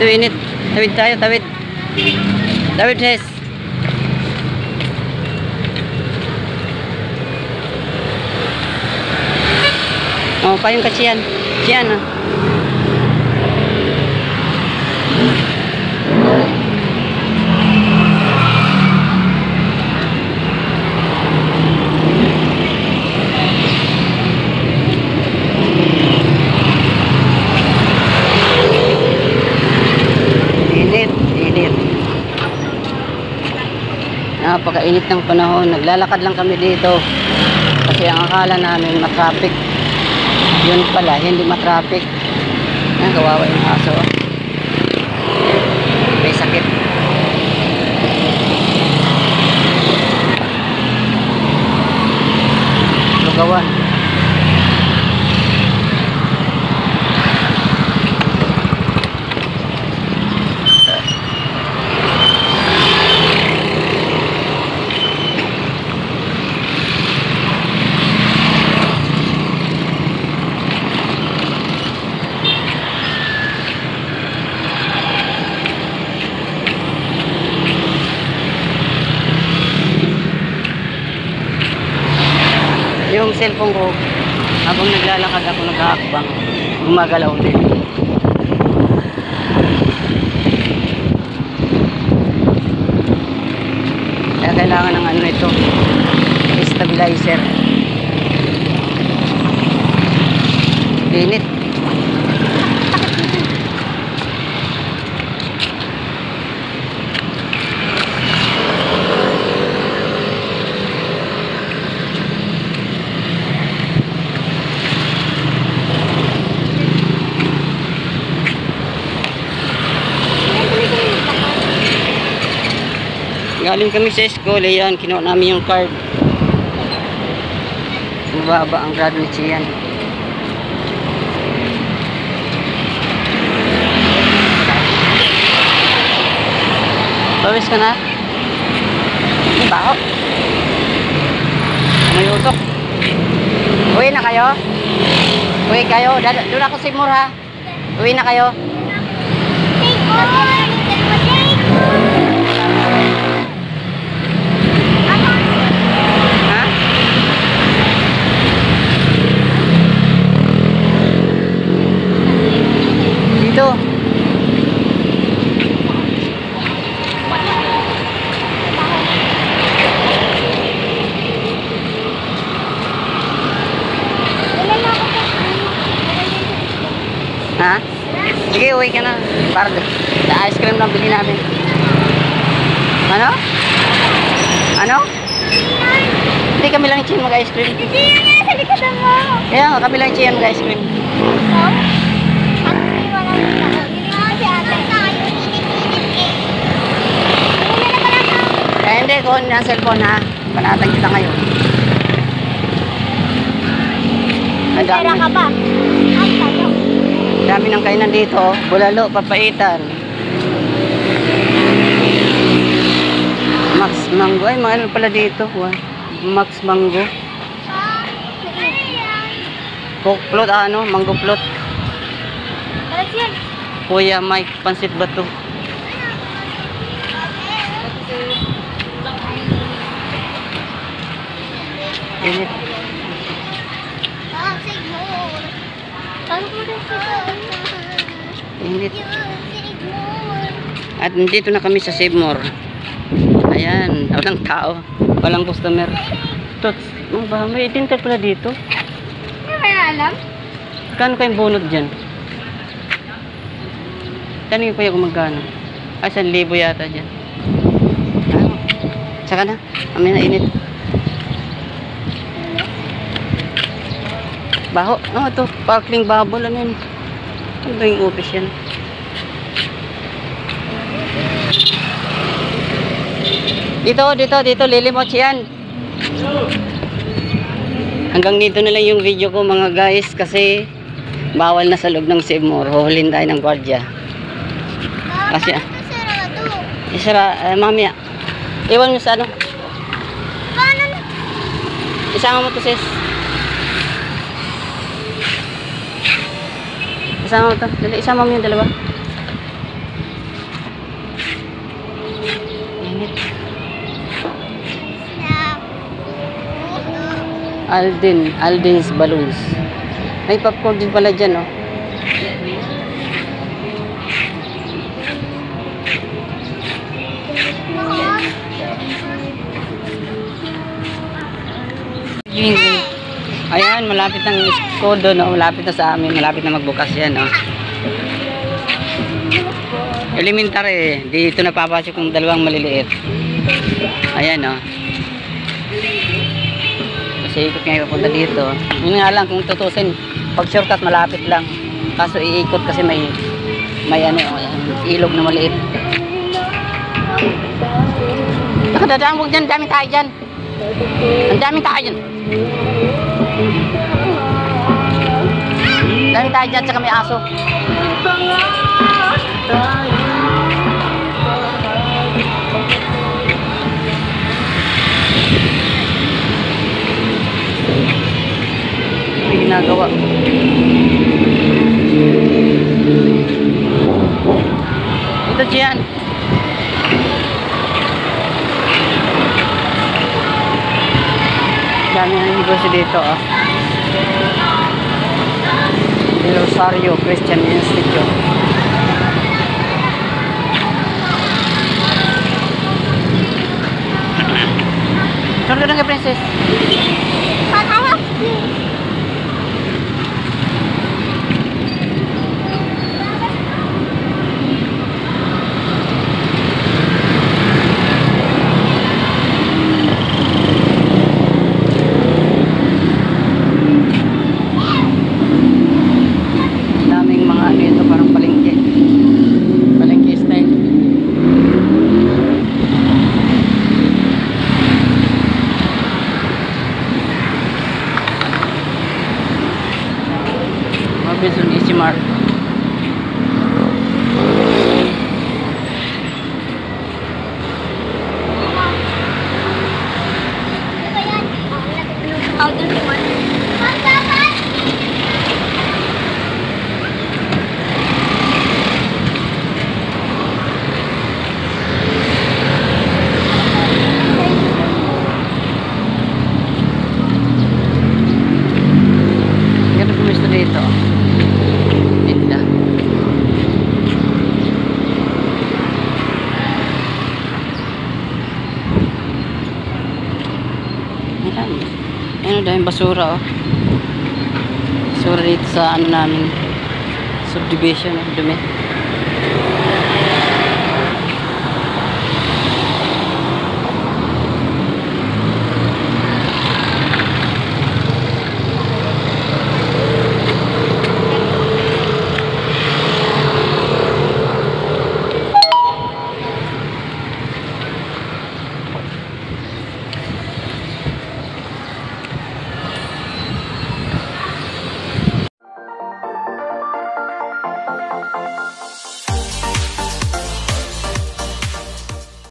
init. Tawid tayo, tawid. Tawid, Hes. Oh, pa yung katsiyan. Siyan, ah. Napakainit ng panahon. Naglalakad lang kami dito kasi ang akala namin matraffic, yun pala hindi matraffic. Kawawa yung aso, may sakit. Lugawan. Yung cellphone ko, habang naglalakad ako nag-aakbang, gumagalaw din. Kaya kailangan ng ano ito, stabilizer. Init. Galing kami sa school, ayan, kinuha namin yung card. Mababa ang grado ni Chian. Pawis ka na? May baho. May usok. Uwi na kayo? Uwi kayo? Doon ako si Mura. Uwi na kayo? Dito. Ha? Sige, uwi ka na. Para ice cream lang bili namin. Ano? Ano? Hindi kami lang i-chain mag-ice cream. Hindi yun sa likadan mo. Kaya nga, kami lang i-chain mag-ice cream. Eh, hindi, kung ang cellphone ha. Panatag kita ngayon. Pera ka ba? Ay, tayo. Dami ng kainan dito. Bulalo, papaitan. Max Mango. Ay, mga ano pala dito. Max Mango. Coke float, ano? Mango float. Talag yan. Kuya Mike, pansit bato. Init. Init. At nandito na kami sa Save More. Ayan, walang tao. Walang customer. Tots, may tinted pala dito. Hindi mo na alam? Kano kayong bunot dyan? Tanongin ko yung magkano. Ay, 1,000 yata dyan. Saka na, kami na init. Baho. Oh, ito. Sparkling bubble. Ano yun? Ano ba yung upis yan? Dito. Lilimot yan. Hanggang dito na lang yung video ko mga guys. Kasi bawal na sa loob ng Save More. Huhulin tayo ng gwardiya. Kasi isara, mamaya. Iwan mo sa ano? Paano na? Isama mo to sis. Isama mo to. Dali, isama mo yung dalawa. Alden's Balloons. May popcorn din pala dyan, oh. Ayan, malapit ng Skodo, no? Malapit na sa amin, malapit na magbukas yan, no? Elementary, dito napapasok yung dalawang maliliit. Ayan, no? Kasi ikot ngayon papunta dito. Yun nga lang, kung tutusin, pag shortcut malapit lang. Kaso iikot kasi may ano, ilog na maliit. Nakadadaan, huwag dyan, daming tayo dyan. Ang daming tayo dyan. Daming tayo dyan, saka may aso. May ginagawa. Ito dyan. Dami ng negosyo dito, oh. El Rosario Christian Institute. Saan ka nga, princess? Robinson Easy Mart. Ganda pumisto dito. Tinda. Ayan, dahil basura, oh. Basura dito sa ano namin, subdivision, dumi.